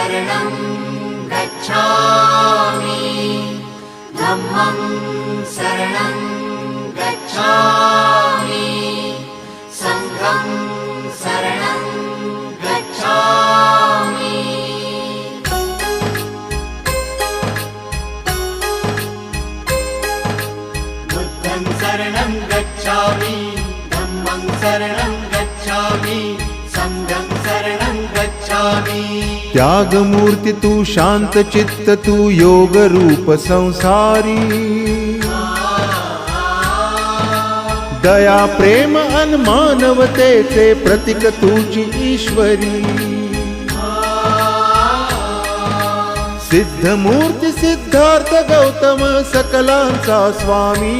शरणं गच्छामि धम्मं शरणं गच्छामि संघं शरणं गच्छामि बुद्धं शरणं गच्छामि धम्मं शरणं गच्छामि संघं शरणं गच्छामि। त्यागमूर्ती तू शांत चित्त तू योग रूप संसारी दया प्रेम अन मानवतेचे प्रतीक तुझी ईश्वरी सिद्धमूर्ती सिद्धार्थ गौतम सकलांचा स्वामी